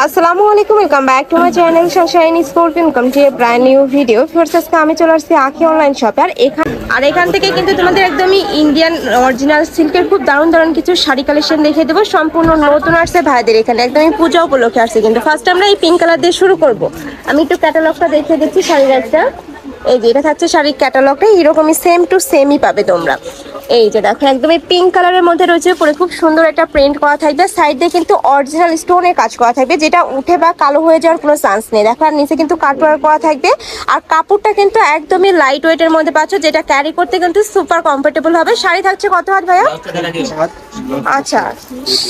আসসালামু আলাইকুম, welcome back to my channel Sunshine sporting welcome to A brand new video. First আজকে আমি চলে আসছি আখি অনলাইন শপে। আর এখান থেকে কিন্তু তোমাদের একদমই ইন্ডিয়ান অরিজিনাল সিল্কের খুব দারুণ দারুণ কিছু শাড়ি কালেকশন দেখিয়ে দেবো। সম্পূর্ণ নতুন আসছে ভাইদের এখানে, একদমই পূজা উপলক্ষে আসছে। কিন্তু ফার্স্ট আমরা এই পিঙ্ক কালার দিয়ে শুরু করব। আমি একটু ক্যাটালগটা দেখিয়ে দিচ্ছি শাড়ির একটা। এই যে এটা থাকছে শাড়ির ক্যাটালগটা, এরকমই সেম টু সেমই পাবে তোমরা। এই যে দেখো একদমই পিঙ্ক কালারের মধ্যে রয়েছে, পরে খুব সুন্দর একটা প্রিন্ট করা থাকবে। সাইড দিয়ে কিন্তু অরিজিনাল স্টোনের কাজ করা থাকবে, যেটা উঠে বা কালো হয়ে যাওয়ার কোনো চান্স নেই। দেখো আর নিচে কিন্তু কাটওয়ার্ক করা থাকবে। আর কাপড়টা কিন্তু একদমই লাইট ওয়েটের মধ্যে পাচ্ছ, যেটা ক্যারি করতে কিন্তু সুপার কমফোর্টেবল হবে। শাড়ি থাকছে কত হাত ভাইয়া? আচ্ছা,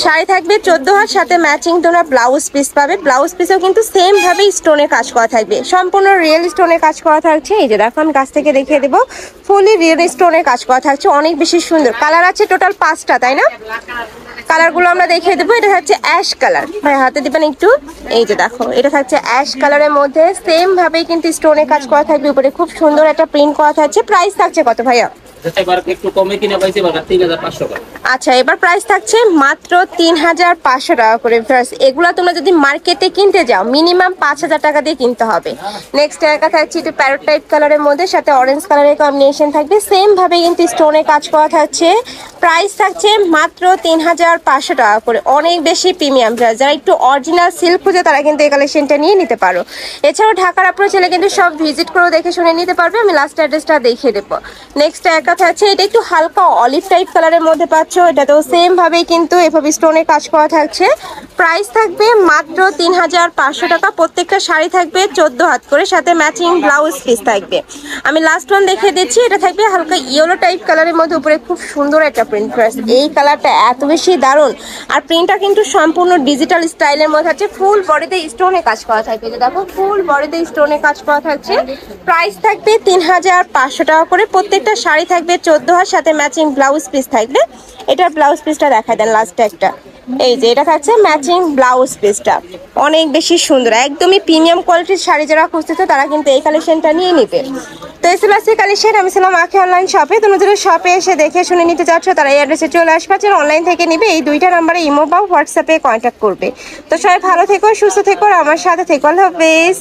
শাড়ি থাকবে 14 হাত, সাথে ম্যাচিং তোমরা ব্লাউজ পিস পাবে। ব্লাউজ পিসেও কিন্তু সেম ভাবে স্টোনের কাজ করা থাকবে, সম্পূর্ণ রিয়েল স্টোনের কাজ করা থাকছে। এই যে দেখো আমি কাছ থেকে দেখিয়ে দেবো, ফুলি রিয়েল স্টোনের কাজ করা থাকছে, অনেক বেশি সুন্দর। কালার আছে টোটাল 5টা, তাই না? কালারগুলো আমরা দেখিয়ে দেবো। এটা হচ্ছে অ্যাশ কালার, ভাই হাতে দিবেন একটু। এই যে দেখো এটা থাকছে অ্যাশ কালারের মধ্যে, সেম ভাবেই কিন্তু স্টোনের কাজ করা থাকবে, উপরে খুব সুন্দর একটা প্রিন্ট করা থাকছে। প্রাইস থাকছে কত ভাইয়া? আচ্ছা, এবার প্রাইস থাকছে মাত্র 3500 টাকা করে। এগুলা তোমরা যদি মার্কেটে কিনতে যাও মিনিমাম 5000 টাকা দিয়ে কিনতে হবে। নেক্সট একা থাকছে একটু প্যারট টাইপ কালারের মধ্যে, সাথে অরেঞ্জ কালারের কম্বিনেশন থাকবে, সেম ভাবে কিন্তু স্টোনে কাজ করা থাকছে। প্রাইস থাকছে মাত্র 3500 টাকা করে, অনেক বেশি প্রিমিয়াম। যারা একটু অরিজিনাল সিল্ক খুঁজে তারা কিন্তু এই কালেকশনটা নিয়ে নিতে পারো। এছাড়াও ঢাকার আপনারা ছেলে কিন্তু সব ভিজিট করে দেখে শুনে নিতে পারবে। আমি লাস্ট অ্যাড্রেসটা দেখিয়ে দেবো। নেক্সট একা থাকছে এটা একটু হালকা অলিভ টাইপ কালারের মধ্যে পাচ্ছ, এটাতেও সেম ভাবে কিন্তু এভাবে স্টোনে কাজ করা থাকছে। প্রাইস থাকবে মাত্র 3500 টাকা। প্রত্যেকটা শাড়ি থাকবে 14 হাত করে, সাথে ম্যাচিং ব্লাউজ পিস থাকবে। আমি লাস্ট ওয়ান দেখিয়ে দিচ্ছি, এটা থাকবে হালকা ইয়েলো টাইপ কালারের মধ্যে, উপরে খুব সুন্দর একটা প্রিন্ট। এই কালারটা এত বেশি দারুণ, আর প্রিন্টটা কিন্তু সম্পূর্ণ ডিজিটাল স্টাইলের মধ্যে আছে। ফুল বডিতে স্টোনে কাজ করা থাকবে, দেখো ফুল বডিতে স্টোনে কাজ করা থাকছে। প্রাইস থাকবে 3500 টাকা করে। প্রত্যেকটা শাড়ি থাকবে 14 হাত, সাথে ম্যাচিং ব্লাউজ পিস থাকবে। এটার ব্লাউজ পিসটা দেখাই দেন লাস্টে একটা। এই যে এটা থাকছে ম্যাচিং ব্লাউজ পিসটা, অনেক বেশি সুন্দর, একদমই প্রিমিয়াম কোয়ালিটির শাড়ি যারা খুঁজতেছে তারা কিন্তু এই কালেকশনটা নিয়ে নিবে। তো এই ছিল আজকে কালেকশন। আমি ছিলাম আখি অনলাইন শপে। তোমরা যারা শপে এসে দেখে শুনে নিতে চাচ্ছ তারা এই অ্যাড্রেসে চলে আসবে। যারা অনলাইন থেকে নিবে এই 2টা নাম্বারে ইমো বা হোয়াটসঅ্যাপে কন্ট্যাক্ট করবে। তো সবাই ভালো থেকো, সুস্থ থেকো, আর আমার সাথে থেকো। আল্লাহ হাফেজ।